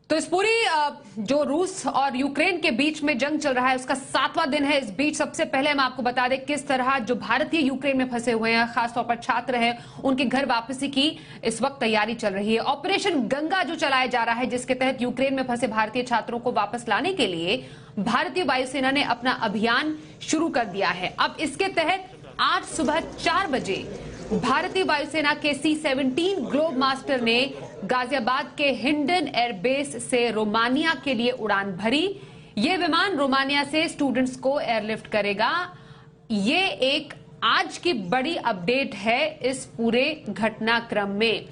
तो इस पूरी जो रूस और यूक्रेन के बीच में जंग चल रहा है उसका 7वां दिन है। इस बीच सबसे पहले हम आपको बता दें किस तरह जो भारतीय यूक्रेन में फंसे हुए हैं, खासतौर पर छात्र हैं, उनके घर वापसी की इस वक्त तैयारी चल रही है। ऑपरेशन गंगा जो चलाया जा रहा है, जिसके तहत यूक्रेन में फंसे भारतीय छात्रों को वापस लाने के लिए भारतीय वायुसेना ने अपना अभियान शुरू कर दिया है। अब इसके तहत आज सुबह 4 बजे भारतीय वायुसेना के C-17 ग्लोब मास्टर ने गाजियाबाद के हिंडन एयरबेस से रोमानिया के लिए उड़ान भरी। यह विमान रोमानिया से स्टूडेंट्स को एयरलिफ्ट करेगा। ये एक आज की बड़ी अपडेट है इस पूरे घटनाक्रम में।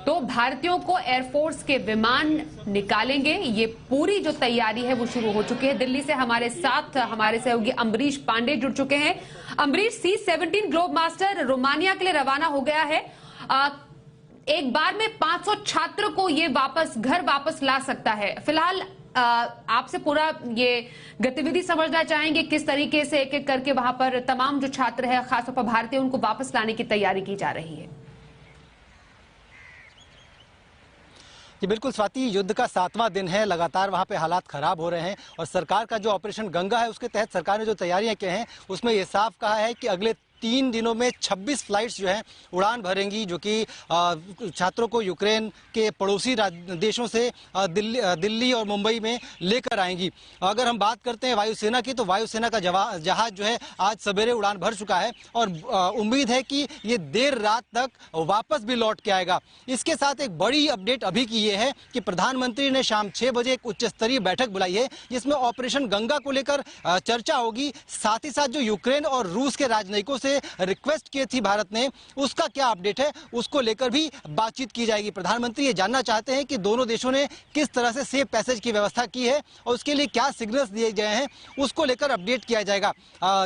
तो भारतीयों को एयरफोर्स के विमान निकालेंगे। ये पूरी जो तैयारी है वो शुरू हो चुकी है। दिल्ली से हमारे साथ हमारे सहयोगी अम्बरीश पांडे जुड़ चुके हैं। Ambarish, C-17 globe master Romania के लिए रवाना हो गया है। एक बार में 500 छात्र को ये घर वापस ला सकता है। फिलहाल आपसे पूरा ये गतिविधि समझना चाहेंगे, किस तरीके से एक एक करके वहां पर तमाम जो छात्र है, खासतौर पर भारतीय, उनको वापस लाने की तैयारी की जा रही है। जी बिल्कुल स्वाति, युद्ध का 7वां दिन है, लगातार वहां पे हालात खराब हो रहे हैं और सरकार का जो ऑपरेशन गंगा है उसके तहत सरकार ने जो तैयारियां की हैं उसमें ये साफ कहा है कि अगले 3 दिनों में 26 फ्लाइट्स जो हैं उड़ान भरेंगी, जो कि छात्रों को यूक्रेन के पड़ोसी देशों से दिल्ली और मुंबई में लेकर आएंगी। अगर हम बात करते हैं वायुसेना की, तो वायुसेना का जहाज जो है आज सवेरे उड़ान भर चुका है और उम्मीद है कि ये देर रात तक वापस भी लौट के आएगा। इसके साथ एक बड़ी अपडेट अभी की ये है कि प्रधानमंत्री ने शाम 6 बजे एक उच्च स्तरीय बैठक बुलाई है, जिसमें ऑपरेशन गंगा को लेकर चर्चा होगी। साथ ही साथ जो यूक्रेन और रूस के राजनयिकों से रिक्वेस्ट की थी भारत ने, उसका क्या अपडेट है उसको लेकर भी बातचीत की जाएगी। प्रधानमंत्री ये जानना चाहते हैं कि दोनों देशों ने किस तरह से सेफ पैसेज की व्यवस्था की है और उसके लिए क्या सिग्नल्स दिए गए हैं, उसको लेकर अपडेट किया जाएगा।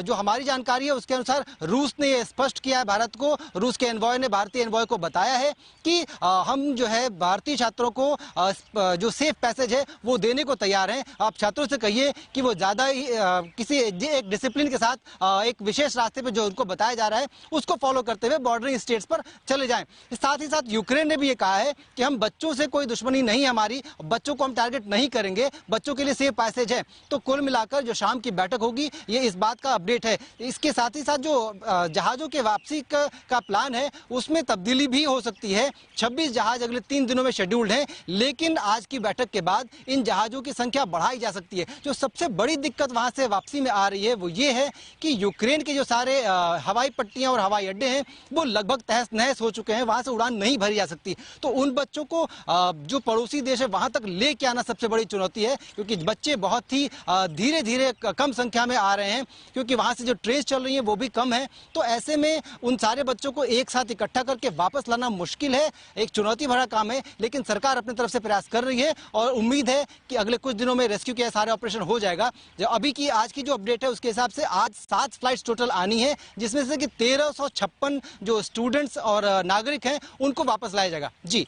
जो हमारी जानकारी है उसके अनुसार रूस ने यह स्पष्ट किया है भारत को, रूस के एनवॉय ने भारतीय एनवॉय को बताया है कि हम जो है भारतीय छात्रों को जो सेफ पैसेज है वो देने को तैयार हैं। आप छात्रों से कहिए कि वो ज्यादा ही किसी एक डिसिप्लिन के साथ एक विशेष रास्ते पे जो उनको बताया जा रहा है उसको फॉलो करते हुए बॉर्डरिंग स्टेट्स पर चले जाएं। साथ ही साथ यूक्रेन ने भी ये कहा है कि हम बच्चों से कोई दुश्मनी नहीं है हमारी, बच्चों को हम टारगेट नहीं करेंगे, बच्चों के लिए सेफ पैसेज है। तो कुल मिलाकर जो शाम की बैठक होगी ये इस बात का अपडेट है। इसके साथ ही साथ जो जहाजों के वापसी का प्लान है उसमें तब्दीली भी हो सकती है। 26 जहाज अगले 3 दिनों में शेड्यूल्ड हैं, लेकिन आज की बैठक के बाद इन जहाजों की संख्या बढ़ाई जा सकती है। जो सबसे बड़ी दिक्कत वहां से वापसी में आ रही है वो ये है कि यूक्रेन के जो सारे हवाई पट्टियां और हवाई अड्डे हैं वो लगभग तहस नहस हो चुके हैं, वहां से उड़ान नहीं भरी जा सकती। तो उन बच्चों को जो पड़ोसी देश है वहां तक लेके आना सबसे बड़ी चुनौती है, क्योंकि बच्चे बहुत ही धीरे धीरे कम संख्या में आ रहे हैं, क्योंकि वहां से जो ट्रेन चल रही है वो भी कम है। तो ऐसे में उन सारे बच्चों को एक साथ इकट्ठा करके वापस लाना मुश्किल है, एक चुनौती भरा काम है। लेकिन सरकार अपनी तरफ से प्रयास कर रही है और उम्मीद है कि अगले कुछ दिनों में रेस्क्यू के सारे ऑपरेशन हो जाएगा। अभी की आज की जो अपडेट है उसके हिसाब से आज 7 फ्लाइट्स टोटल आनी है, जिसमें से कि 1356 जो स्टूडेंट्स और नागरिक हैं उनको वापस लाया जाएगा। जी।